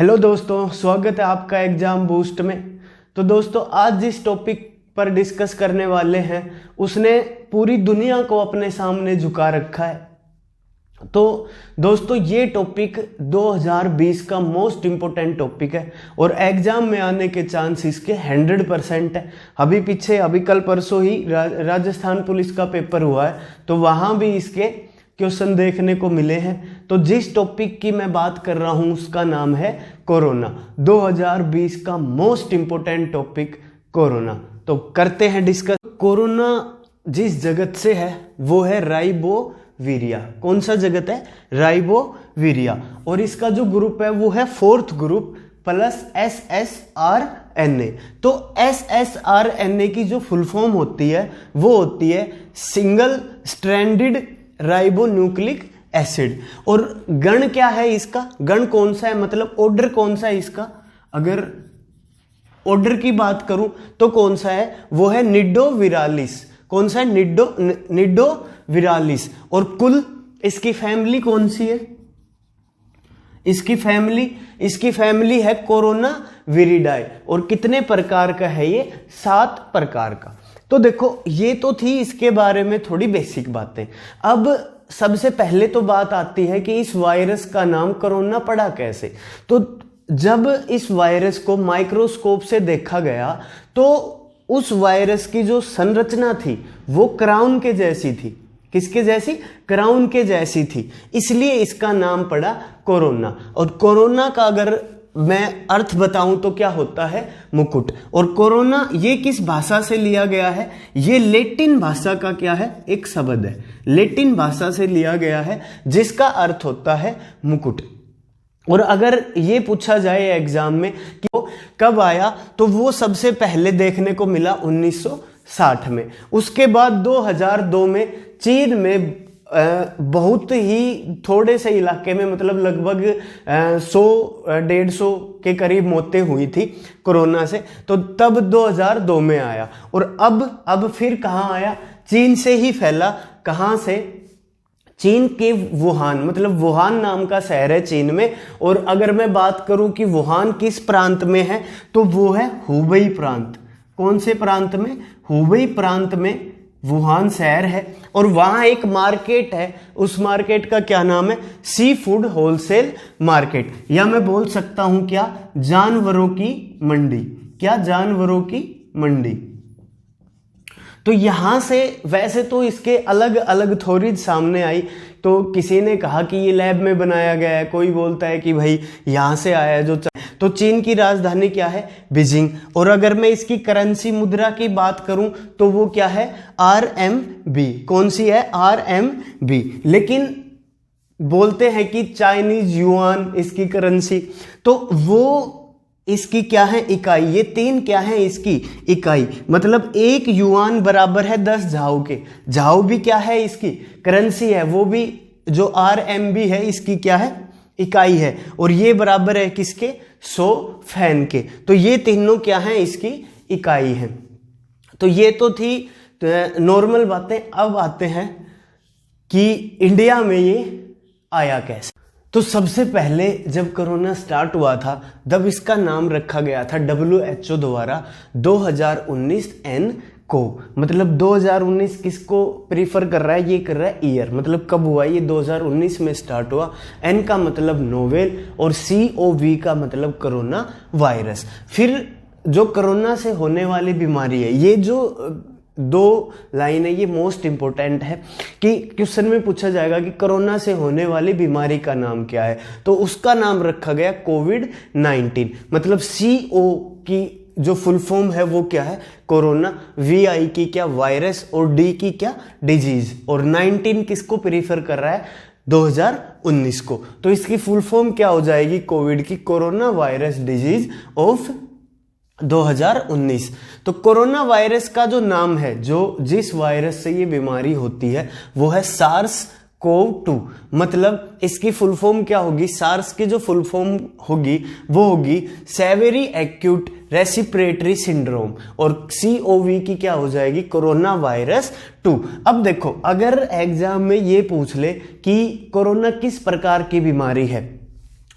Hello दोस्तों, स्वागत है आपका एग्जाम बूस्ट में। तो दोस्तों, आज जिस टॉपिक पर डिस्कस करने वाले हैं उसने पूरी दुनिया को अपने सामने झुका रखा है। तो दोस्तों, ये टॉपिक 2020 का मोस्ट इम्पोर्टेंट टॉपिक है और एग्जाम में आने के चांस इसके 100% है। अभी कल परसों ही राजस्थान पुलिस का पेपर हुआ है, तो वहाँ भी इसके क्वेश्चन देखने को मिले हैं। तो जिस टॉपिक की मैं बात कर रहा हूं उसका नाम है कोरोना। 2020 का मोस्ट इंपोर्टेंट टॉपिक कोरोना। तो करते हैं डिस्कस। कोरोना जिस जगत से है वो है राइबोविरिया। कौन सा जगत है? राइबोविरिया। और इसका जो ग्रुप है वो है 4th ग्रुप प्लस SSRNA। तो SSRNA की जो फुल फॉर्म होती है वो होती है सिंगल स्ट्रैंडेड राइबोन्यूक्लिक एसिड। और गण क्या है इसका? गण कौन सा है, मतलब ऑर्डर कौन सा है इसका? अगर ऑर्डर की बात करूं तो कौन सा है? वो है निडोविरालिस। कौन सा है? निडोविरालिस। और कुल इसकी फैमिली कौन सी है? इसकी फैमिली है कोरोना विरिडाई। और कितने प्रकार का है ये? 7 प्रकार का। तो देखो, ये तो थी इसके बारे में थोड़ी बेसिक बातें। अब सबसे पहले तो बात आती है कि इस वायरस का नाम कोरोना पड़ा कैसे। तो जब इस वायरस को माइक्रोस्कोप से देखा गया तो उस वायरस की जो संरचना थी वो क्राउन के जैसी थी। किसके जैसी? क्राउन के जैसी थी, इसलिए इसका नाम पड़ा कोरोना। और कोरोना का अगर मैं अर्थ बताऊं तो क्या होता है? मुकुट। और कोरोना ये किस भाषा से लिया गया है? ये लैटिन भाषा का क्या है? एक शब्द है, लैटिन भाषा से लिया गया है जिसका अर्थ होता है मुकुट। और अगर ये पूछा जाए एग्जाम में कि वो कब आया, तो वो सबसे पहले देखने को मिला 1960 में। उसके बाद 2002 में चीन में बहुत ही थोड़े से इलाके में, मतलब लगभग 100-150 के करीब मौतें हुई थी कोरोना से। तो तब 2002 में आया। और अब फिर कहाँ आया? चीन से ही फैला। कहाँ से? चीन के वुहान, मतलब वुहान नाम का शहर है चीन में। और अगर मैं बात करूं कि वुहान किस प्रांत में है, तो वो है हुबेई प्रांत। कौन से प्रांत में? हुबेई प्रांत में वुहान शहर है। और वहां एक मार्केट है, उस मार्केट का क्या नाम है? सी फूड होलसेल मार्केट, या मैं बोल सकता हूं क्या? जानवरों की मंडी। क्या? जानवरों की मंडी। तो यहां से वैसे तो इसके अलग अलग थ्योरीज सामने आई। तो किसी ने कहा कि ये लैब में बनाया गया है, कोई बोलता है कि भाई यहां से आया है। तो चीन की राजधानी क्या है? बीजिंग। और अगर मैं इसकी करेंसी मुद्रा की बात करूं तो वो क्या है? RMB। कौन सी है? RMB। लेकिन बोलते हैं कि चाइनीज युआन इसकी करेंसी। तो वो इसकी क्या है? इकाई। ये 3 क्या है इसकी? इकाई। मतलब 1 युआन बराबर है 10 झाऊ के। झाऊ भी क्या है? इसकी करेंसी है। वो भी जो RMB है इसकी क्या है? इकाई है। और ये बराबर है किसके? 100 फैन के। तो ये तीनों क्या है? इसकी इकाई है। तो ये तो थी नॉर्मल बातें। अब आते हैं कि इंडिया में ये आया कैसे। तो सबसे पहले जब कोरोना स्टार्ट हुआ था तब इसका नाम रखा गया था WHO द्वारा 2019 N को। मतलब 2019 किसको प्रीफर कर रहा है? ये कर रहा है ईयर, मतलब कब हुआ ये? 2019 में स्टार्ट हुआ। N का मतलब नोवेल और COV का मतलब कोरोना वायरस। फिर जो कोरोना से होने वाली बीमारी है, ये जो 2 लाइन है ये मोस्ट इंपोर्टेंट है कि क्वेश्चन में पूछा जाएगा कि कोरोना से होने वाली बीमारी का नाम क्या है। तो उसका नाम रखा गया कोविड-19। मतलब CO की जो फुल फॉर्म है वो क्या है? कोरोना। VI की क्या? वायरस। और D की क्या? डिजीज। और 19 किसको प्रीफर कर रहा है? 2019 को। तो इसकी फुल फॉर्म क्या हो जाएगी? कोविड की कोरोना वायरस डिजीज ऑफ 2019। तो कोरोना वायरस का जो नाम है, जो जिस वायरस से ये बीमारी होती है वो है SARS-CoV-2। मतलब इसकी फुल फॉर्म क्या होगी? SARS की जो फुल फॉर्म होगी वो होगी सेवेरी एक्यूट रेस्पिरेटरी सिंड्रोम। और COV की क्या हो जाएगी? Corona virus 2। अब देखो, अगर एग्जाम में ये पूछ ले कि कोरोना किस प्रकार की बीमारी है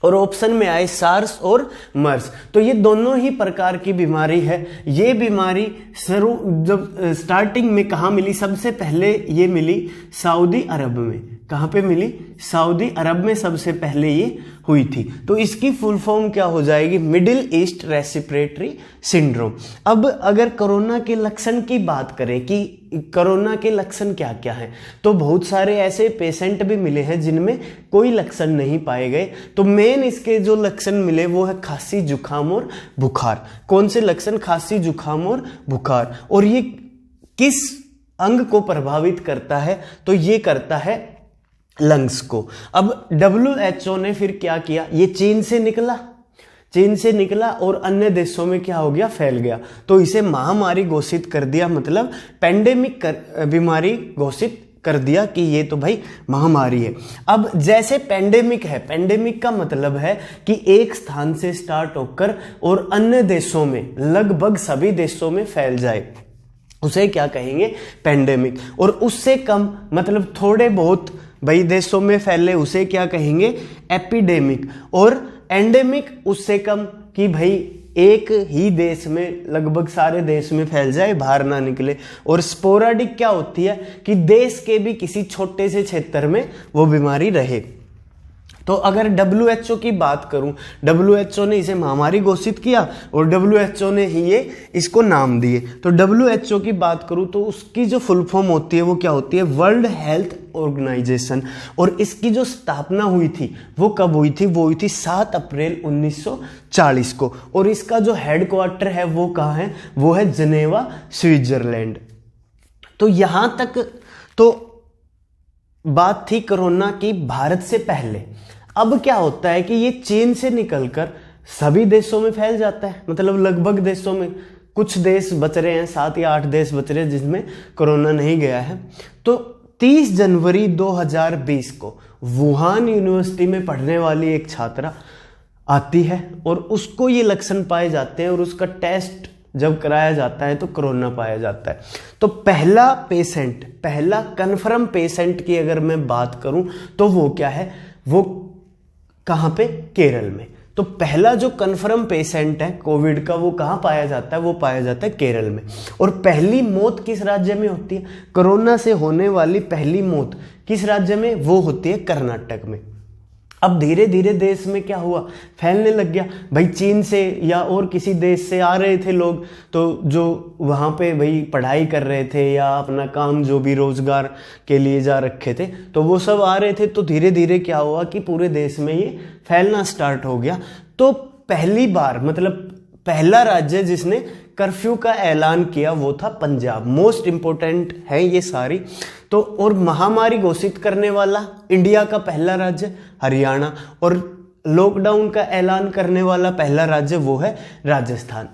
और ऑप्शन में आए सार्स और मर्स। तो ये दोनों ही प्रकार की बीमारी है। ये बीमारी जब स्टार्टिंग में कहाँ मिली, सबसे पहले ये मिली सऊदी अरब में। कहाँ पे मिली? सऊदी अरब में सबसे पहले ये हुई थी। तो इसकी फुल फॉर्म क्या हो जाएगी? Middle east respiratory syndrome. अब अगर कोरोना के लक्षण की बात करें कि कोरोना के लक्षण क्या क्या हैं, तो बहुत सारे ऐसे पेशेंट भी मिले हैं जिनमें कोई लक्षण नहीं पाए गए। तो मेन इसके जो लक्षण मिले वो है खांसी, जुकाम और बुखार। कौन से लक्षण? खांसी, जुकाम और बुखार। और ये किस अंग को प्रभावित करता है? तो ये करता है लंग्स को। अब WHO ने फिर क्या किया? ये चीन से निकला और अन्य देशों में क्या हो गया? फैल गया। तो इसे महामारी घोषित कर दिया, मतलब पेंडेमिक बीमारी घोषित कर दिया कि ये तो भाई महामारी है। अब जैसे पेंडेमिक है, पेंडेमिक का मतलब है कि एक स्थान से स्टार्ट होकर और अन्य देशों में, लगभग सभी देशों में फैल जाए, उसे क्या कहेंगे? पेंडेमिक। और उससे कम, मतलब थोड़े बहुत भाई देशों में फैले, उसे क्या कहेंगे? एपिडेमिक। और एंडेमिक उससे कम, कि भाई एक ही देश में, लगभग सारे देश में फैल जाए, बाहर ना निकले। और स्पोराडिक क्या होती है? कि देश के भी किसी छोटे से क्षेत्र में वो बीमारी रहे। तो अगर WHO की बात करूं, WHO ने इसे महामारी घोषित किया और WHO ने ही ये इसको नाम दिए। तो WHO की बात करूं तो उसकी जो फुल फॉर्म होती है वो क्या होती है? World Health Organisation. और इसकी जो स्थापना हुई थी वो कब हुई थी? वो हुई थी 7 अप्रैल 1940 को। और इसका जो हेडक्वार्टर है वो कहाँ है? वो है जिनेवा, स्विट्जरलैंड। तो यहां तक तो बात थी कोरोना की भारत से पहले। अब क्या होता है कि ये चीन से निकलकर सभी देशों में फैल जाता है, मतलब लगभग देशों में। कुछ देश बच रहे हैं, 7 या 8 देश बच रहे हैं जिसमें कोरोना नहीं गया है। तो 30 जनवरी 2020 को वुहान यूनिवर्सिटी में पढ़ने वाली एक छात्रा आती है और उसको ये लक्षण पाए जाते हैं और उसका टेस्ट जब कराया जाता है तो कोरोना पाया जाता है। तो पहला कन्फर्म पेशेंट की अगर मैं बात करूं तो वो क्या है? वो कहां पे? केरल में। तो पहला जो कन्फर्म पेशेंट है कोविड का वो कहां पाया जाता है? वो पाया जाता है केरल में। और पहली मौत किस राज्य में होती है? कोरोना से होने वाली पहली मौत किस राज्य में? वो होती है कर्नाटक में। अब धीरे धीरे देश में क्या हुआ? फैलने लग गया। भाई चीन से या और किसी देश से आ रहे थे लोग, तो जो वहाँ पे भाई पढ़ाई कर रहे थे या अपना काम जो भी रोजगार के लिए जा रखे थे, तो वो सब आ रहे थे। तो धीरे धीरे क्या हुआ कि पूरे देश में ये फैलना स्टार्ट हो गया। तो पहली बार, मतलब पहला राज्य जिसने कर्फ्यू का ऐलान किया वो था पंजाब। मोस्ट इंपोर्टेंट है ये सारी। तो और महामारी घोषित करने वाला इंडिया का पहला राज्य हरियाणा, और लॉकडाउन का ऐलान करने वाला पहला राज्य वो है राजस्थान।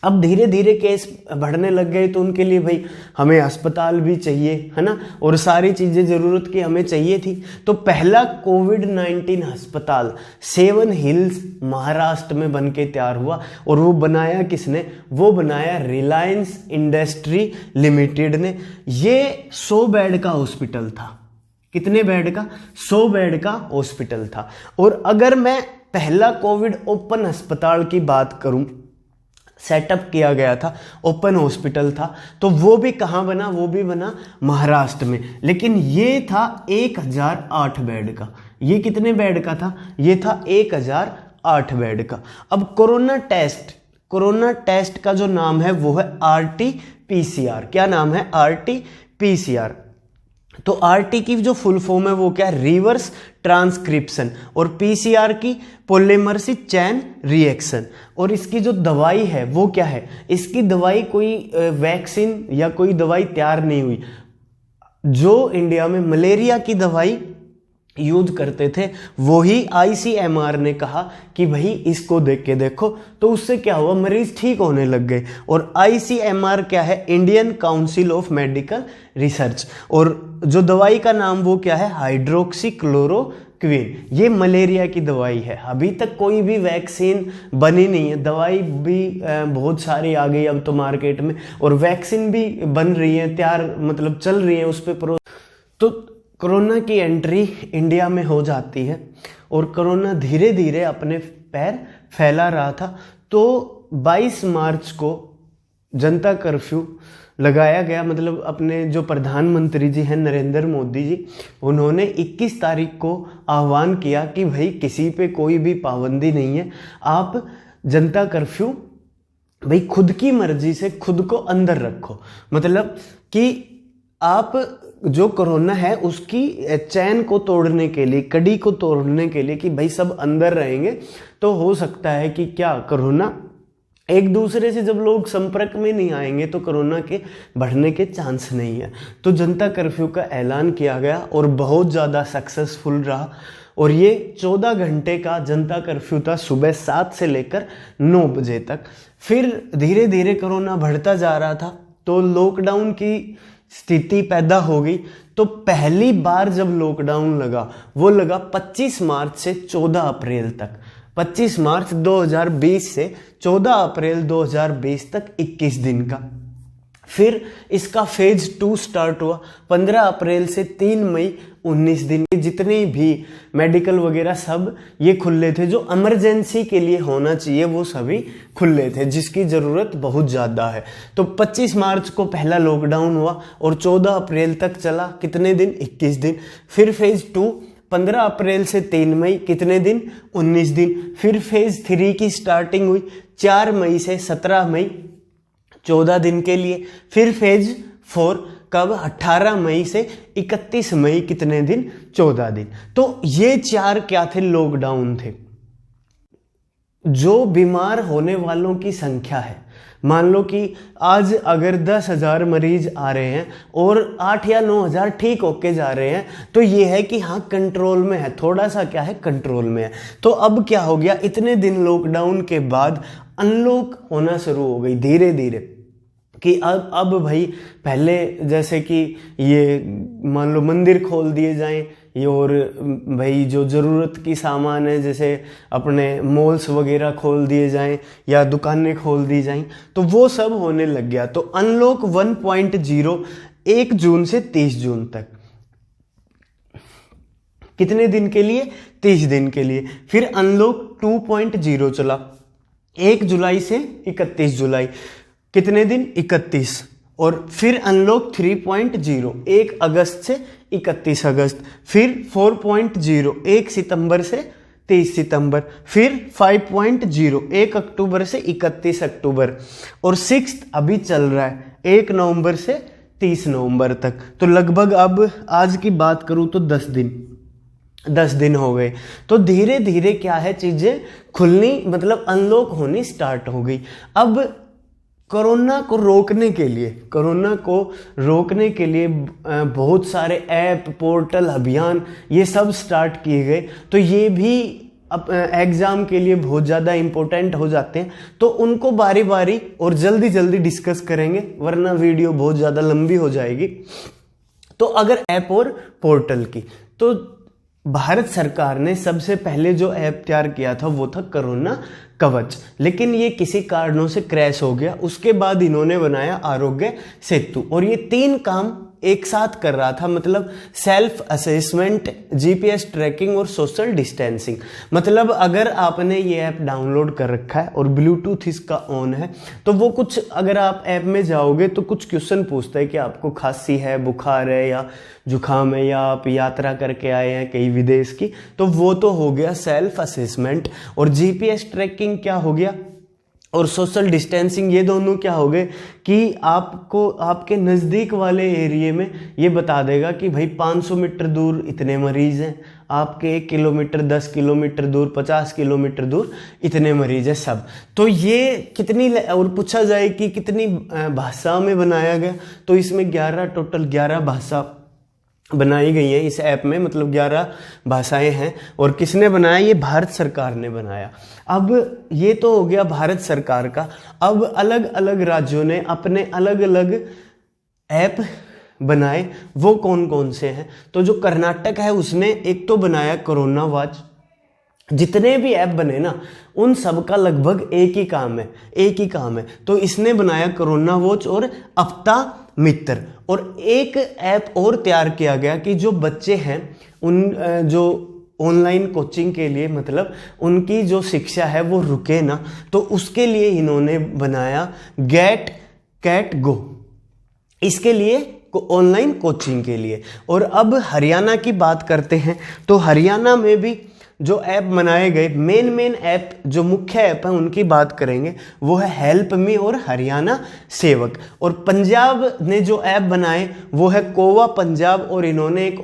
अब धीरे धीरे केस बढ़ने लग गए तो उनके लिए भाई हमें अस्पताल भी चाहिए, है ना, और सारी चीजें जरूरत की हमें चाहिए थी। तो पहला कोविड-19 अस्पताल 7 हिल्स महाराष्ट्र में बन के तैयार हुआ। और वो बनाया किसने? वो बनाया रिलायंस इंडस्ट्री लिमिटेड ने। ये 100 बेड का हॉस्पिटल था। कितने बेड का? 100 बेड का हॉस्पिटल था। और अगर मैं पहला कोविड ओपन अस्पताल की बात करूं, सेटअप किया गया था, ओपन हॉस्पिटल था, तो वो भी कहां बना? वो भी बना महाराष्ट्र में। लेकिन ये था 1008 बेड का। ये कितने बेड का था? ये था 1008 बेड का। अब कोरोना टेस्ट का जो नाम है वो है RT-PCR। क्या नाम है? RT-PCR। तो RT की जो फुल फॉर्म है वो क्या है? Reverse transcription. और PCR की पॉलीमरेज चेन रिएक्शन। और इसकी जो दवाई है वो क्या है? इसकी दवाई कोई वैक्सीन या कोई दवाई तैयार नहीं हुई। जो इंडिया में मलेरिया की दवाई यूज करते थे वही ICMR ने कहा कि भाई इसको देख के देखो, तो उससे क्या हुआ? मरीज ठीक होने लग गए। और ICMR क्या है? Indian council of medical research. और जो दवाई का नाम वो क्या है? हाइड्रोक्सीक्लोरोक्विन। ये मलेरिया की दवाई है। अभी तक कोई भी वैक्सीन बनी नहीं है। दवाई भी बहुत सारी आ गई अब तो मार्केट में, और वैक्सीन भी बन रही है, तैयार मतलब चल रही है उस पर। तो कोरोना की एंट्री इंडिया में हो जाती है और कोरोना धीरे धीरे अपने पैर फैला रहा था। तो 22 मार्च को जनता कर्फ्यू लगाया गया। मतलब अपने जो प्रधानमंत्री जी हैं नरेंद्र मोदी जी, उन्होंने 21 तारीख को आह्वान किया कि भाई किसी पे कोई भी पाबंदी नहीं है, आप जनता कर्फ्यू भाई खुद की मर्जी से खुद को अंदर रखो। मतलब कि आप जो कोरोना है उसकी चैन को तोड़ने के लिए, कड़ी को तोड़ने के लिए कि भाई सब अंदर रहेंगे तो हो सकता है कि क्या कोरोना एक दूसरे से जब लोग संपर्क में नहीं आएंगे तो कोरोना के बढ़ने के चांस नहीं है। तो जनता कर्फ्यू का ऐलान किया गया और बहुत ज़्यादा सक्सेसफुल रहा। और ये 14 घंटे का जनता कर्फ्यू था, सुबह 7 से लेकर 9 बजे तक। फिर धीरे धीरे कोरोना बढ़ता जा रहा था तो लॉकडाउन की स्थिति पैदा हो गई। तो पहली बार जब लॉकडाउन लगा वो लगा 25 मार्च से 14 अप्रैल तक। 25 मार्च 2020 से 14 अप्रैल 2020 तक 21 दिन का। फिर इसका फेज 2 स्टार्ट हुआ 15 अप्रैल से 3 मई 19 दिन। जितने भी मेडिकल वगैरह सब ये खुले थे, जो इमरजेंसी के लिए होना चाहिए वो सभी खुले थे, जिसकी ज़रूरत बहुत ज़्यादा है। तो 25 मार्च को पहला लॉकडाउन हुआ और 14 अप्रैल तक चला। कितने दिन? 21 दिन। फिर फेज 2 15 अप्रैल से 3 मई, कितने दिन? 19 दिन। फिर फेज 3 की स्टार्टिंग हुई 4 मई से 17 मई, 14 दिन के लिए। फिर फेज 4 कब? 18 मई से 31 मई, कितने दिन? 14 दिन। तो ये 4 क्या थे? लॉकडाउन थे। जो बीमार होने वालों की संख्या है, मान लो कि आज अगर 10,000 मरीज आ रहे हैं और 8 या 9,000 ठीक होके जा रहे हैं, तो ये है कि हाँ कंट्रोल में है, थोड़ा सा क्या है कंट्रोल में है। तो अब क्या हो गया, इतने दिन लॉकडाउन के बाद अनलॉक होना शुरू हो गई धीरे धीरे, कि अब भाई पहले जैसे कि ये मान लो मंदिर खोल दिए जाएं, ये और भाई जो ज़रूरत की सामान है जैसे अपने मॉल्स वगैरह खोल दिए जाएं या दुकानें खोल दी जाएं, तो वो सब होने लग गया। तो अनलॉक 1.0 1 जून से 30 जून तक, कितने दिन के लिए? 30 दिन के लिए। फिर अनलॉक 2.0 चला 1 जुलाई से 31 जुलाई, कितने दिन? 31। और फिर अनलॉक 3.0 1 अगस्त से 31 अगस्त। फिर 4.0 1 सितंबर से 23 सितंबर। फिर 5.0 1 अक्टूबर से 31 अक्टूबर। और 6 अभी चल रहा है 1 नवंबर से 30 नवंबर तक। तो लगभग अब आज की बात करूं तो 10 दिन हो गए। तो धीरे धीरे क्या है, चीजें खुलनी मतलब अनलॉक होनी स्टार्ट हो गई। अब कोरोना को रोकने के लिए बहुत सारे ऐप, पोर्टल, अभियान ये सब स्टार्ट किए गए। तो ये भी एग्जाम के लिए बहुत ज़्यादा इम्पोर्टेंट हो जाते हैं। तो उनको बारी बारी और जल्दी जल्दी डिस्कस करेंगे, वरना वीडियो बहुत ज़्यादा लंबी हो जाएगी। तो अगर ऐप और पोर्टल की, तो भारत सरकार ने सबसे पहले जो ऐप तैयार किया था वो था कोरोना कवच, लेकिन ये किसी कारणों से क्रैश हो गया। उसके बाद इन्होंने बनाया आरोग्य सेतु, और ये 3 काम एक साथ कर रहा था। मतलब सेल्फ असेसमेंट, जीपीएस ट्रैकिंग और सोशल डिस्टेंसिंग। मतलब अगर आपने ये ऐप डाउनलोड कर रखा है और ब्लूटूथ इसका ऑन है, तो वो कुछ अगर आप ऐप में जाओगे तो कुछ क्वेश्चन पूछता है कि आपको खांसी है, बुखार है या जुकाम है, या आप यात्रा करके आए हैं कहीं विदेश की, तो वो तो हो गया सेल्फ असेसमेंट। और जीपीएस ट्रैकिंग क्या हो गया, और सोशल डिस्टेंसिंग, ये दोनों क्या हो गए कि आपको आपके नज़दीक वाले एरिया में ये बता देगा कि भाई 500 मीटर दूर इतने मरीज़ हैं, आपके 1 किलोमीटर, 10 किलोमीटर दूर, 50 किलोमीटर दूर इतने मरीज़ हैं सब। तो ये कितनी, और पूछा जाए कि कितनी भाषा में बनाया गया, तो इसमें टोटल 11 भाषा बनाई गई है इस ऐप में। मतलब 11 भाषाएं हैं। और किसने बनाया? ये भारत सरकार ने बनाया। अब ये तो हो गया भारत सरकार का। अब अलग अलग राज्यों ने अपने अलग अलग ऐप बनाए। वो कौन कौन से हैं? तो जो कर्नाटक है उसने एक तो बनाया कोरोना वॉच, जितने भी ऐप बने ना, उन सब का लगभग एक ही काम है। तो इसने बनाया कोरोना वॉच और अपता मित्र। और एक ऐप और तैयार किया गया कि जो बच्चे हैं उन जो ऑनलाइन कोचिंग के लिए, मतलब उनकी जो शिक्षा है वो रुके ना, तो उसके लिए इन्होंने बनाया गेट कैट गो, इसके लिए ऑनलाइन कोचिंग के लिए। और अब हरियाणा की बात करते हैं, तो हरियाणा में भी जो ऐप बनाए गए, मेन ऐप जो मुख्य ऐप है उनकी बात करेंगे, वो है हेल्प मी और हरियाणा सेवक। और पंजाब ने जो ऐप बनाए वो है कोवा पंजाब, और इन्होंने एक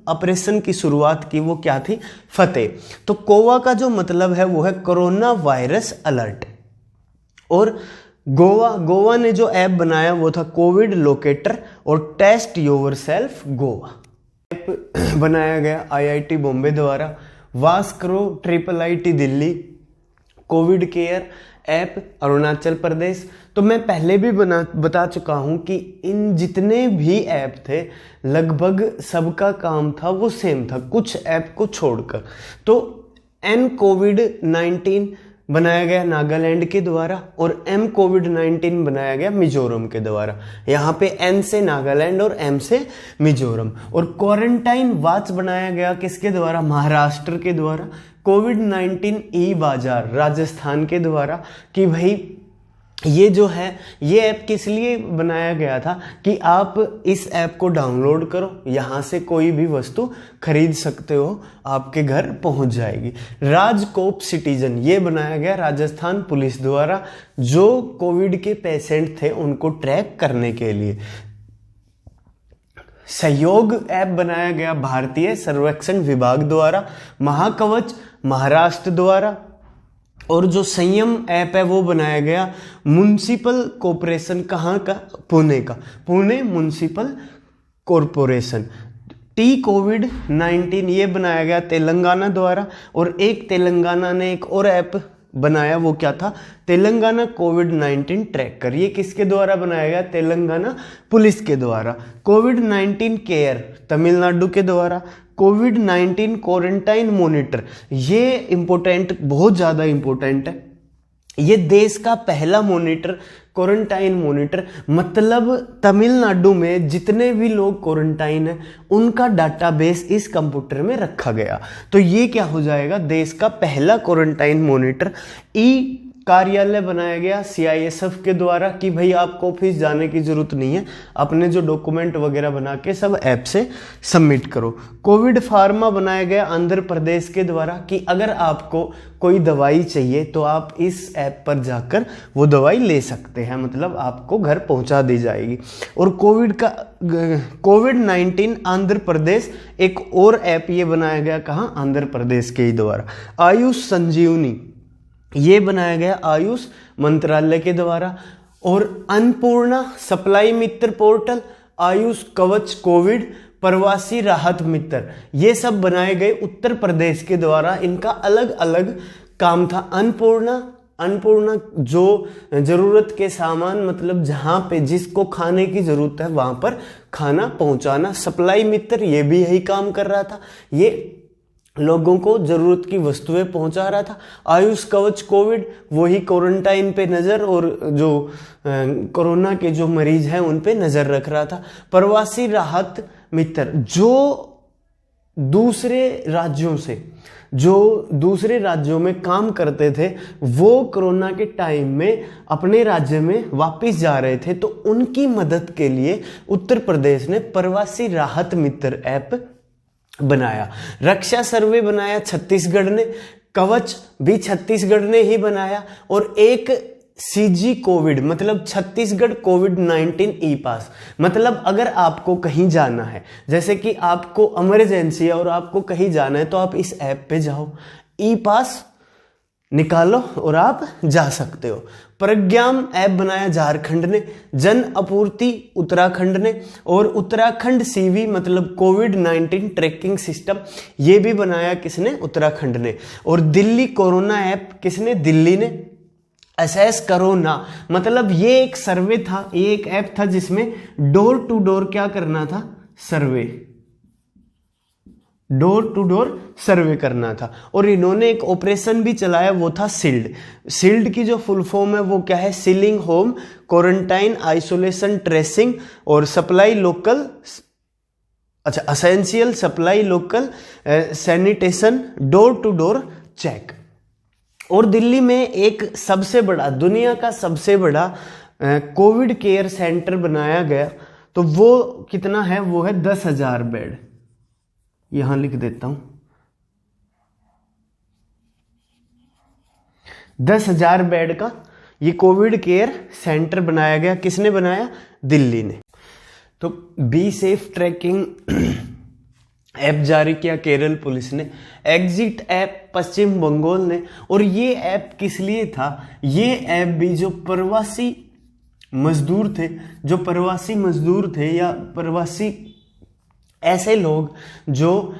ऑपरेशन की शुरुआत की, वो क्या थी, फतेह। तो कोवा का जो मतलब है वो है कोरोना वायरस अलर्ट। और गोवा ने जो ऐप बनाया वो था कोविड लोकेटर और टेस्ट योरसेल्फ गोवा। ऐप बनाया गया IIT बॉम्बे द्वारा, वास्क्रो IIIT Delhi, Covid care app Arunachal Pradesh. तो मैं पहले भी बता चुका हूं कि इन जितने भी ऐप थे लगभग सबका काम था वो सेम था, कुछ ऐप को छोड़कर। तो nCovid-19 बनाया गया नागालैंड के द्वारा और mCovid-19 बनाया गया मिजोरम के द्वारा। यहाँ पे N से नागालैंड और M से मिजोरम। और क्वारंटाइन वॉच बनाया गया किसके द्वारा, महाराष्ट्र के द्वारा। कोविड-19 ई बाजार राजस्थान के द्वारा, कि भाई ये जो है ये ऐप किस लिए बनाया गया था कि आप इस ऐप को डाउनलोड करो, यहाँ से कोई भी वस्तु खरीद सकते हो, आपके घर पहुंच जाएगी। राजकोप सिटीजन ये बनाया गया राजस्थान पुलिस द्वारा, जो कोविड के पेशेंट थे उनको ट्रैक करने के लिए। सहयोग ऐप बनाया गया भारतीय सर्वेक्षण विभाग द्वारा, महाकवच महाराष्ट्र द्वारा। और जो संयम ऐप है वो बनाया गया म्युनिसिपल कॉरपोरेशन, कहाँ का, पुणे का, पुणे म्युनिसिपल कॉरपोरेशन। tCovid-19 ये बनाया गया तेलंगाना द्वारा। और एक तेलंगाना ने एक और ऐप बनाया, वो क्या था, तेलंगाना कोविड-19 ट्रैकर। ये किसके द्वारा बनाया गया, तेलंगाना पुलिस के द्वारा। कोविड-19 केयर तमिलनाडु के द्वारा। कोविड-19 क्वारंटाइन मॉनिटर, ये इंपॉर्टेंट, बहुत ज़्यादा इंपॉर्टेंट है। ये देश का पहला मॉनिटर, क्वारंटाइन मॉनिटर, मतलब तमिलनाडु में जितने भी लोग क्वारंटाइन हैं उनका डाटाबेस इस कंप्यूटर में रखा गया। तो ये क्या हो जाएगा, देश का पहला क्वारंटाइन मॉनिटर। ई कार्यालय बनाया गया CISF के द्वारा, कि भाई आपको ऑफिस जाने की जरूरत नहीं है, अपने जो डॉक्यूमेंट वगैरह बना के सब ऐप से सबमिट करो। कोविड फार्मा बनाया गया आंध्र प्रदेश के द्वारा, कि अगर आपको कोई दवाई चाहिए तो आप इस ऐप पर जाकर वो दवाई ले सकते हैं, मतलब आपको घर पहुंचा दी जाएगी। और कोविड-19 आंध्र प्रदेश एक और ऐप ये बनाया गया, कहाँ, आंध्र प्रदेश के ही द्वारा। आयुष संजीवनी ये बनाया गया आयुष मंत्रालय के द्वारा। और अन्नपूर्णा सप्लाई मित्र पोर्टल, आयुष कवच कोविड, प्रवासी राहत मित्र, ये सब बनाए गए उत्तर प्रदेश के द्वारा। इनका अलग अलग काम था। अन्नपूर्णा जो जरूरत के सामान, मतलब जहां पे जिसको खाने की जरूरत है वहां पर खाना पहुंचाना। सप्लाई मित्र ये भी यही काम कर रहा था, ये लोगों को जरूरत की वस्तुएं पहुंचा रहा था। आयुष कवच कोविड वही क्वारंटाइन पे नजर और जो कोरोना के जो मरीज हैं उन पे नजर रख रहा था। प्रवासी राहत मित्र जो दूसरे राज्यों में काम करते थे, वो कोरोना के टाइम में अपने राज्य में वापस जा रहे थे, तो उनकी मदद के लिए उत्तर प्रदेश ने प्रवासी राहत मित्र ऐप बनाया। रक्षा सर्वे बनाया छत्तीसगढ़ ने, कवच भी छत्तीसगढ़ ने ही बनाया। और एक CG कोविड, मतलब छत्तीसगढ़ कोविड-19 ई पास, मतलब अगर आपको कहीं जाना है, जैसे कि आपको इमरजेंसी है और आपको कहीं जाना है, तो आप इस ऐप पे जाओ, ई पास निकालो और आप जा सकते हो। प्रज्ञाम ऐप बनाया झारखंड ने, जन आपूर्ति उत्तराखंड ने, और उत्तराखंड CV मतलब कोविड-19 ट्रैकिंग सिस्टम, ये भी बनाया किसने, उत्तराखंड ने। और दिल्ली कोरोना ऐप किसने, दिल्ली ने। असेस कोरोना, मतलब ये एक सर्वे था, ये एक ऐप था जिसमें डोर टू डोर क्या करना था, सर्वे। डोर टू डोर सर्वे करना था। और इन्होंने एक ऑपरेशन भी चलाया, वो था सील्ड। सील्ड की जो फुल फॉर्म है वो क्या है, sealing home quarantine isolation tracing और सप्लाई लोकल, अच्छा essential supply local sanitation door to door check. और दिल्ली में एक सबसे बड़ा, दुनिया का सबसे बड़ा कोविड केयर सेंटर बनाया गया। तो वो कितना है, वो है 10,000 बेड। यहां लिख देता हूं 10,000 बेड का ये कोविड केयर सेंटर बनाया गया। किसने बनाया, दिल्ली ने। तो बी सेफ ट्रैकिंग ऐप जारी किया केरल पुलिस ने, एग्जिट ऐप पश्चिम बंगाल ने। और ये ऐप किस लिए था, ये ऐप भी जो प्रवासी मजदूर थे या प्रवासी ऐसे लोग जो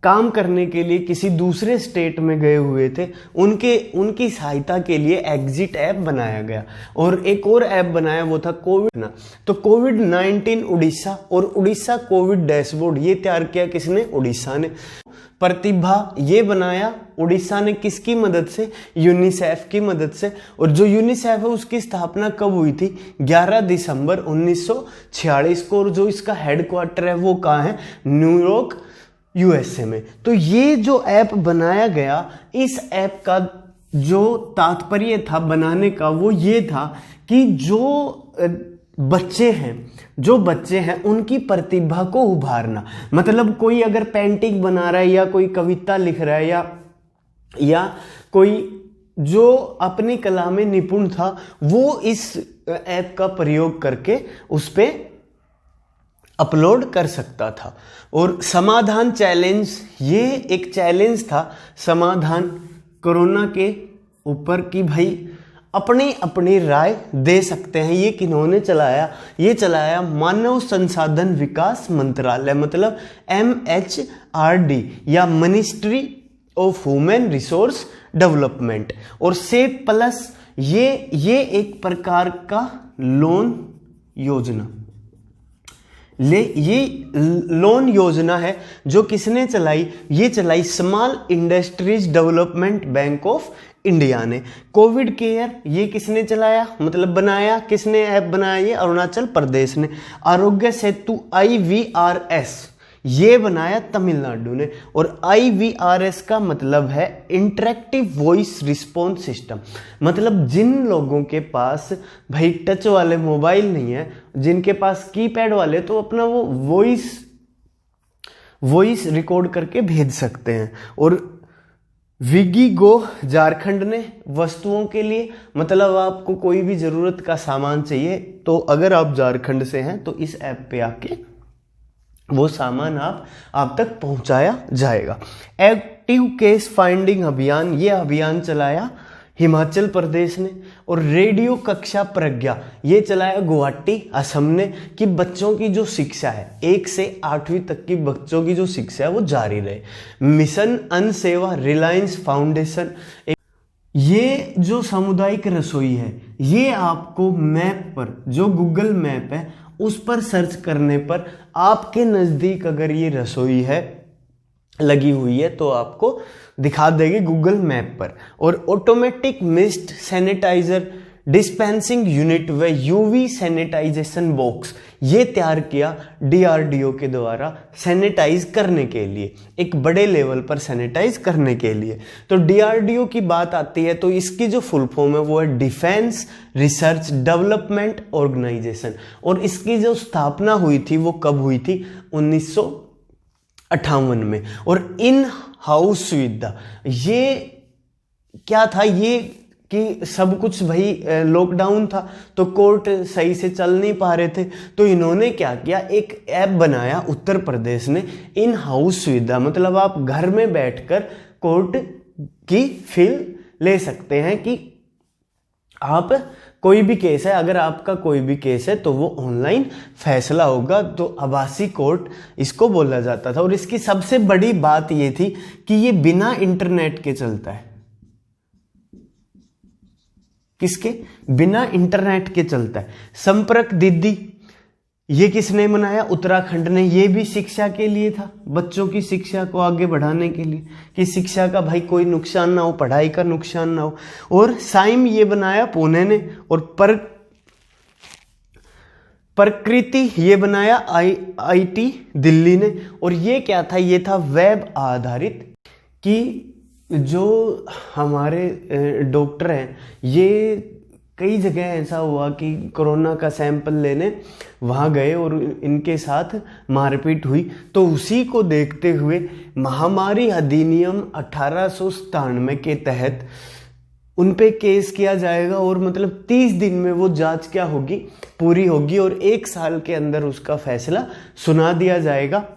काम करने के लिए किसी दूसरे स्टेट में गए हुए थे, उनकी सहायता के लिए एग्जिट ऐप बनाया गया। और एक और ऐप बनाया, वो था कोविड। तो कोविड-19 उड़ीसा और उड़ीसा कोविड डैशबोर्ड, ये तैयार किया किसने, उड़ीसा ने। प्रतिभा ये बनाया उड़ीसा ने, किसकी मदद से, यूनिसेफ की मदद से। और जो यूनिसेफ है उसकी स्थापना कब हुई थी, 11 दिसंबर 1946 को। और जो इसका हेडक्वार्टर है वो कहाँ है, न्यूयॉर्क यूएसए में। तो ये जो ऐप बनाया गया, इस ऐप का जो तात्पर्य था बनाने का वो ये था कि जो बच्चे हैं उनकी प्रतिभा को उभारना। मतलब कोई अगर पेंटिंग बना रहा है या कोई कविता लिख रहा है या कोई जो अपनी कला में निपुण था, वो इस ऐप का प्रयोग करके उस पे अपलोड कर सकता था। और समाधान चैलेंज, ये एक चैलेंज था समाधान कोरोना के ऊपर कि भाई अपनी अपनी राय दे सकते हैं। ये किन्होंने चलाया, ये चलाया मानव संसाधन विकास मंत्रालय, मतलब MHRD या ministry of human resource development. और सेव प्लस ये एक प्रकार का लोन योजना, ये लोन योजना है जो किसने चलाई, ये चलाई small industries development bank of India ने। कोविड केयर ये किसने चलाया, मतलब बनाया, किसने ऐप बनाया, ये अरुणाचल प्रदेश ने। आरोग्य सेतु IVRS ये बनाया तमिलनाडु ने। और IVRS का मतलब है इंटरेक्टिव वॉइस रिस्पॉन्स सिस्टम। मतलब जिन लोगों के पास भाई टच वाले मोबाइल नहीं है, जिनके पास कीपैड वाले, तो अपना वो वॉइस रिकॉर्ड करके भेज सकते हैं। और विगिगो झारखंड ने वस्तुओं के लिए, मतलब आपको कोई भी जरूरत का सामान चाहिए तो अगर आप झारखंड से हैं तो इस ऐप पे आके वो सामान आप तक पहुंचाया जाएगा। एक्टिव केस फाइंडिंग अभियान, ये अभियान चलाया हिमाचल प्रदेश ने। और रेडियो कक्षा प्रज्ञा ये चलाया गुवाहाटी असम ने, कि बच्चों की जो शिक्षा है 1 से 8वीं तक की बच्चों की जो शिक्षा है वो जारी रहे। मिशन अन्न सेवा रिलायंस फाउंडेशन, ये जो सामुदायिक रसोई है ये आपको मैप पर, जो गूगल मैप है उस पर सर्च करने पर आपके नज़दीक अगर ये रसोई है लगी हुई है तो आपको दिखा देगी गूगल मैप पर। और automatic mist sanitiser dispensing unit व यूवी सैनिटाइजेशन बॉक्स ये तैयार किया DRDO के द्वारा सैनिटाइज करने के लिए, एक बड़े लेवल पर सैनिटाइज करने के लिए। तो DRDO की बात आती है तो इसकी जो फुल फॉर्म है वो है डिफेंस रिसर्च डेवलपमेंट ऑर्गेनाइजेशन। और इसकी जो स्थापना हुई थी वो कब हुई थी, 1958 में। और इन हाउस सुविधा ये क्या था, ये कि सब कुछ भाई लॉकडाउन था तो कोर्ट सही से चल नहीं पा रहे थे, तो इन्होंने क्या किया, एक ऐप बनाया उत्तर प्रदेश ने, इन हाउस सुविधा। मतलब आप घर में बैठकर कोर्ट की फील ले सकते हैं कि आप कोई भी केस है, अगर आपका कोई भी केस है तो वो ऑनलाइन फैसला होगा। तो आभासी कोर्ट इसको बोला जाता था। और इसकी सबसे बड़ी बात ये थी कि ये बिना इंटरनेट के चलता है। किसके, बिना इंटरनेट के चलता है। संपर्क दीदी ये किसने बनाया? उत्तराखंड ने। ये भी शिक्षा के लिए था, बच्चों की शिक्षा को आगे बढ़ाने के लिए, कि शिक्षा का भाई कोई नुकसान ना हो, पढ़ाई का नुकसान ना हो। और साइम ये बनाया पुणे ने, और प्रकृति ये बनाया आईआईटी दिल्ली ने। और ये क्या था? ये था वेब आधारित, कि जो हमारे डॉक्टर हैं, ये कई जगह ऐसा हुआ कि कोरोना का सैंपल लेने वहाँ गए और इनके साथ मारपीट हुई, तो उसी को देखते हुए महामारी अधिनियम 1897 के तहत उन पे केस किया जाएगा, और मतलब 30 दिन में वो जांच क्या होगी? पूरी होगी, और 1 साल के अंदर उसका फैसला सुना दिया जाएगा।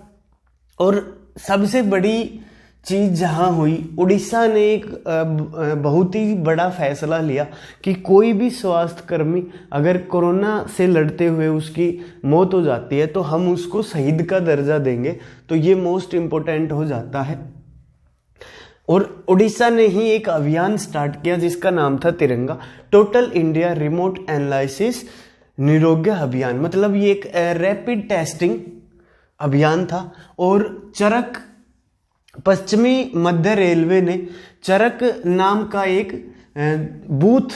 और सबसे बड़ी चीज जहां हुई, उड़ीसा ने एक बहुत ही बड़ा फैसला लिया कि कोई भी स्वास्थ्य कर्मी अगर कोरोना से लड़ते हुए उसकी मौत हो जाती है तो हम उसको शहीद का दर्जा देंगे। तो ये मोस्ट इम्पोर्टेंट हो जाता है। और उड़ीसा ने ही एक अभियान स्टार्ट किया जिसका नाम था तिरंगा, टोटल इंडिया रिमोट एनालिसिस निरोग्य अभियान। मतलब ये एक रैपिड टेस्टिंग अभियान था। और चरक, पश्चिमी मध्य रेलवे ने चरक नाम का एक बूथ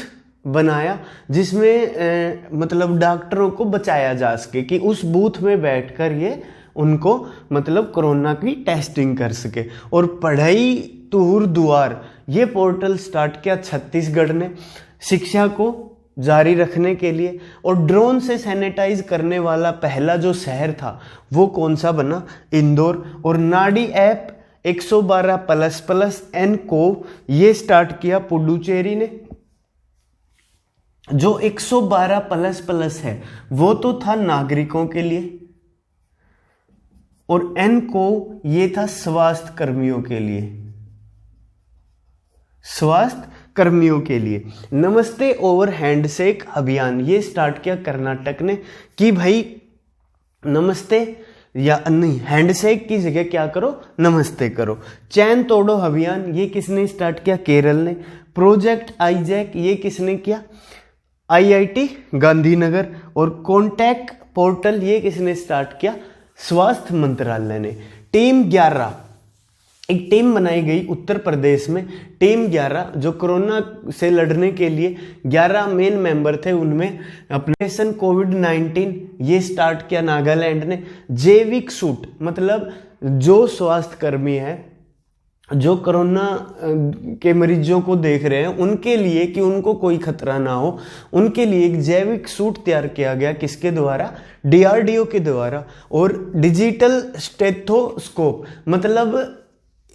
बनाया जिसमें मतलब डॉक्टरों को बचाया जा सके, कि उस बूथ में बैठकर ये उनको मतलब कोरोना की टेस्टिंग कर सके। और पढ़ाई तुहर दुआर ये पोर्टल स्टार्ट किया छत्तीसगढ़ ने शिक्षा को जारी रखने के लिए। और ड्रोन से सैनिटाइज करने वाला पहला जो शहर था वो कौन सा बना? इंदौर। और नाडी ऐप 112++N को ये स्टार्ट किया पुडुचेरी ने। जो 112++ है वो तो था नागरिकों के लिए, और N को ये था स्वास्थ्य कर्मियों के लिए, स्वास्थ्य कर्मियों के लिए। नमस्ते ओवर हैंडशेक अभियान ये स्टार्ट किया कर्नाटक ने, कि भाई नमस्ते या नहीं, हैंडशेक की जगह क्या करो? नमस्ते करो। चैन तोड़ो अभियान ये किसने स्टार्ट किया? केरल ने। प्रोजेक्ट आईजैक ये किसने किया? आईआईटी गांधीनगर। और कॉन्टैक्ट पोर्टल ये किसने स्टार्ट किया? स्वास्थ्य मंत्रालय ने। टीम 11 एक टीम बनाई गई उत्तर प्रदेश में, टीम 11 जो कोरोना से लड़ने के लिए 11 मेन मेंबर थे, उनमें ऑपरेशन कोविड-19 ये स्टार्ट किया नागालैंड ने। जैविक सूट मतलब जो स्वास्थ्य कर्मी है जो कोरोना के मरीजों को देख रहे हैं उनके लिए, कि उनको कोई खतरा ना हो, उनके लिए एक जैविक सूट तैयार किया गया। किसके द्वारा? DRDO के द्वारा। और डिजिटल स्टेथोस्कोप मतलब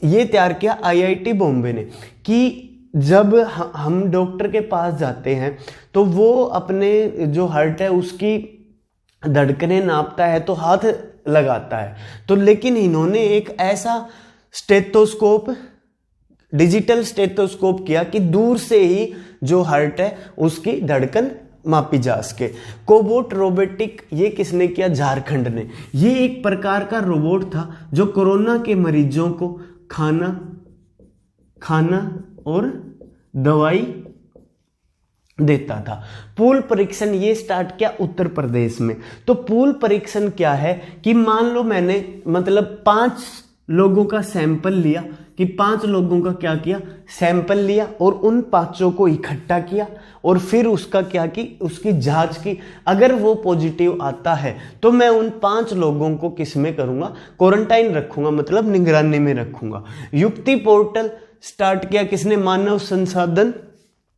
ये तैयार किया IIT बॉम्बे ने, कि जब हम डॉक्टर के पास जाते हैं तो वो अपने जो हार्ट है उसकी धड़कनें नापता है तो हाथ लगाता है, तो लेकिन इन्होंने एक ऐसा स्टेथोस्कोप, डिजिटल स्टेथोस्कोप किया कि दूर से ही जो हार्ट है उसकी धड़कन मापी जा सके। कोबोट रोबोटिक ये किसने किया? झारखंड ने। ये एक प्रकार का रोबोट था जो कोरोना के मरीजों को खाना और दवाई देता था। पूल परीक्षण ये स्टार्ट किया उत्तर प्रदेश में। तो पूल परीक्षण क्या है कि मान लो मैंने मतलब 5 लोगों का सैंपल लिया, कि 5 लोगों का क्या किया? सैंपल लिया और उन 5 को इकट्ठा किया और फिर उसका क्या की? उसकी जांच की। अगर वो पॉजिटिव आता है तो मैं उन 5 लोगों को किस में करूंगा? क्वारंटाइन रखूंगा, मतलब निगरानी में रखूंगा। युक्ति पोर्टल स्टार्ट किया किसने? मानव संसाधन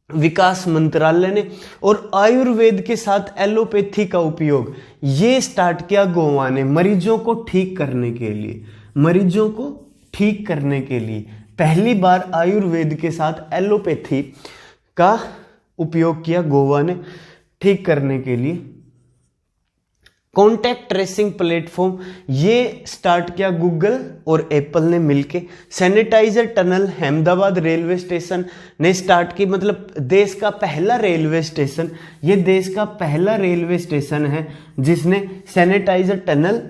विकास मंत्रालय ने। और आयुर्वेद के साथ एलोपैथी का उपयोग ये स्टार्ट किया गोवा ने, मरीजों को ठीक करने के लिए। मरीजों को ठीक करने के लिए पहली बार आयुर्वेद के साथ एलोपैथी का उपयोग किया गोवा ने ठीक करने के लिए। कॉन्टैक्ट ट्रेसिंग प्लेटफॉर्म ये स्टार्ट किया गूगल और एप्पल ने मिलके। Sanitiser tunnel Ahmedabad railway station ने स्टार्ट की, मतलब देश का पहला रेलवे स्टेशन, ये देश का पहला रेलवे स्टेशन है जिसने सैनिटाइजर टनल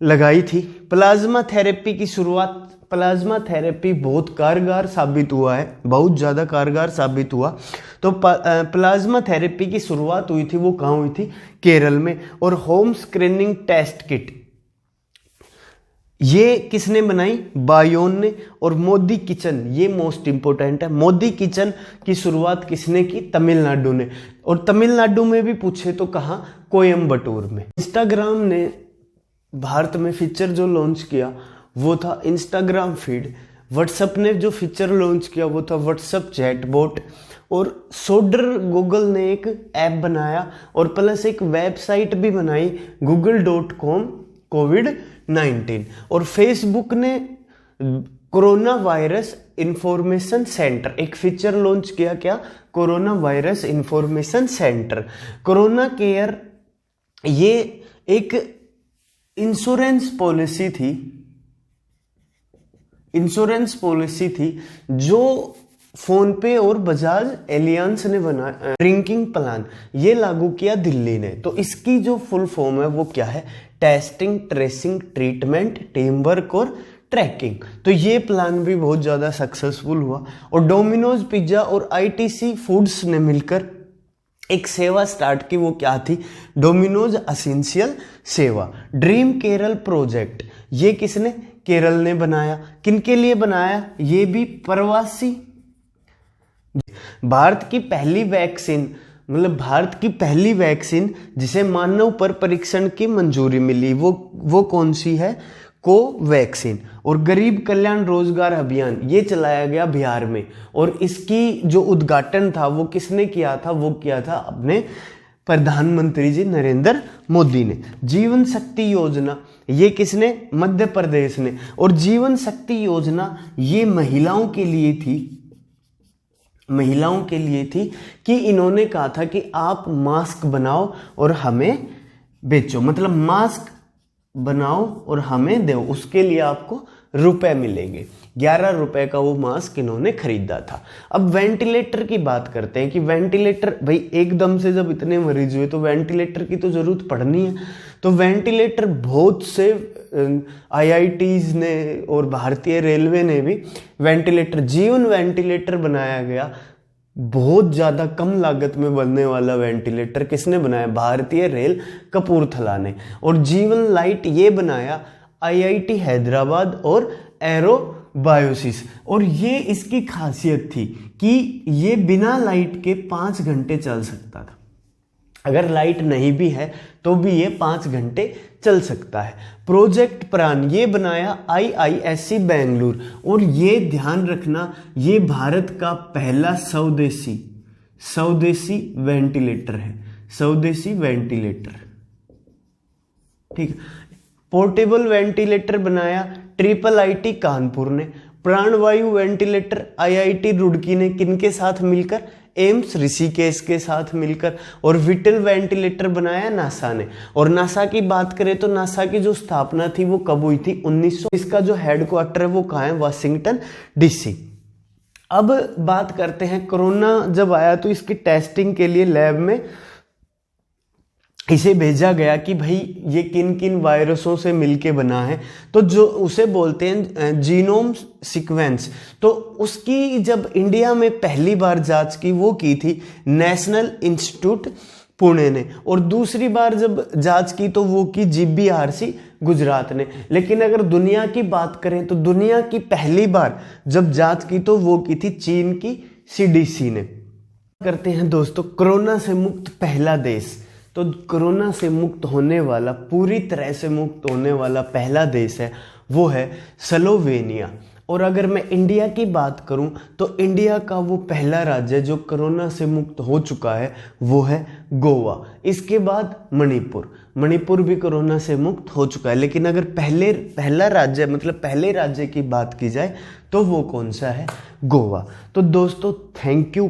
लगाई थी। प्लाज्मा थेरेपी की शुरुआत प्लाज्मा थेरेपी बहुत कारगर साबित हुआ है, बहुत ज़्यादा कारगर साबित हुआ। तो प्लाज्मा थेरेपी की शुरुआत हुई थी, वो कहाँ हुई थी? केरल में। और होम स्क्रीनिंग टेस्ट किट ये किसने बनाई? बायोन ने। और मोदी किचन, ये मोस्ट इंपोर्टेंट है, मोदी किचन की शुरुआत किसने की? तमिलनाडु ने। और तमिलनाडु में भी पूछे तो कहाँ? कोयम्बटूर में। इंस्टाग्राम ने भारत में फीचर जो लॉन्च किया वो था इंस्टाग्राम फीड। व्हाट्सएप ने जो फीचर लॉन्च किया वो था व्हाट्सएप चैटबॉट। और सोडर गूगल ने एक ऐप बनाया और प्लस एक वेबसाइट भी बनाई google.com कोविड-19। और फेसबुक ने कोरोना वायरस इंफॉर्मेशन सेंटर एक फीचर लॉन्च किया। क्या? Corona virus information centre. Corona care ये एक इंश्योरेंस पॉलिसी थी जो फोन पे और बजाज एलियंस ने बनाया। ड्रिंकिंग प्लान ये लागू किया दिल्ली ने। तो इसकी जो फुल फॉर्म है वो क्या है? Testing, tracing, treatment, team work और ट्रैकिंग। तो ये प्लान भी बहुत ज़्यादा सक्सेसफुल हुआ। और डोमिनोज पिज्जा और आईटीसी फूड्स ने मिलकर एक सेवा स्टार्ट की। वो क्या थी? डोमिनोज एसेंशियल सेवा। ड्रीम केरल प्रोजेक्ट ये किसने? केरल ने बनाया। किनके लिए बनाया? ये भी प्रवासी। भारत की पहली वैक्सीन जिसे मानव पर परीक्षण की मंजूरी मिली वो कौन सी है? कोवैक्सीन। और गरीब कल्याण रोजगार अभियान ये चलाया गया बिहार में। और इसकी जो उद्घाटन था वो किसने किया था? वो किया था अपने प्रधानमंत्री जी नरेंद्र मोदी ने। जीवन शक्ति योजना ये किसने? मध्य प्रदेश ने। और जीवन शक्ति योजना ये महिलाओं के लिए थी कि इन्होंने कहा था कि आप मास्क बनाओ और हमें बेचो, मतलब मास्क बनाओ और हमें दो, उसके लिए आपको रुपए मिलेंगे। 11 रुपए का वो मास्क इन्होंने खरीदा था। अब वेंटिलेटर की बात करते हैं कि वेंटिलेटर भाई एकदम से जब इतने मरीज हुए तो वेंटिलेटर की तो जरूरत पड़नी है। तो वेंटिलेटर बहुत से IITs ने और भारतीय रेलवे ने भी जीवन वेंटिलेटर बनाया गया। बहुत ज़्यादा कम लागत में बनने वाला वेंटिलेटर किसने बनाया? भारतीय रेल कपूरथला ने। और जीवन लाइट ये बनाया IIT हैदराबाद और एरो बायोसिस। और ये इसकी खासियत थी कि ये बिना लाइट के 5 घंटे चल सकता था। अगर लाइट नहीं भी है तो भी ये 5 घंटे चल सकता है। प्रोजेक्ट प्राण ये बनाया IISc बेंगलुरु। और ये ध्यान रखना ये भारत का पहला स्वदेशी वेंटिलेटर है। स्वदेशी वेंटिलेटर, ठीक है। पोर्टेबल वेंटिलेटर बनाया IIIT कानपुर ने। प्राणवायु वेंटिलेटर IIT रुड़की ने। किनके साथ मिलकर? एम्स ऋषिकेश के साथ मिलकर। और विटल वेंटिलेटर बनाया नासा ने। और नासा की बात करें तो नासा की जो स्थापना थी वो कब हुई थी? 1900। इसका जो हेडक्वार्टर है वो कहाँ है? Washington DC। अब बात करते हैं कोरोना जब आया तो इसकी टेस्टिंग के लिए लैब में इसे भेजा गया कि भाई ये किन किन वायरसों से मिलके बना है। तो जो उसे बोलते हैं जीनोम सीक्वेंस। तो उसकी जब इंडिया में पहली बार जांच की वो की थी नेशनल इंस्टीट्यूट पुणे ने। और दूसरी बार जब जांच की तो वो की GBRC गुजरात ने। लेकिन अगर दुनिया की बात करें तो दुनिया की पहली बार जब जांच की तो वो की थी चीन की CDC ने। करते हैं दोस्तों कोरोना से मुक्त पहला देश। तो कोरोना से मुक्त होने वाला, पूरी तरह से मुक्त होने वाला पहला देश है वो है स्लोवेनिया। और अगर मैं इंडिया की बात करूं तो इंडिया का वो पहला राज्य जो कोरोना से मुक्त हो चुका है वो है गोवा। इसके बाद मणिपुर भी कोरोना से मुक्त हो चुका है। लेकिन अगर पहले राज्य की बात की जाए तो वो कौन सा है? गोवा। तो दोस्तों थैंक यू।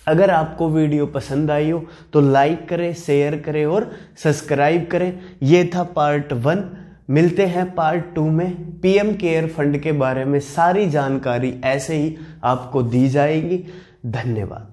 अगर आपको वीडियो पसंद आई हो तो लाइक करें, शेयर करें और सब्सक्राइब करें। ये था पार्ट 1। मिलते हैं पार्ट 2 में। PM केयर फंड के बारे में सारी जानकारी ऐसे ही आपको दी जाएगी। धन्यवाद।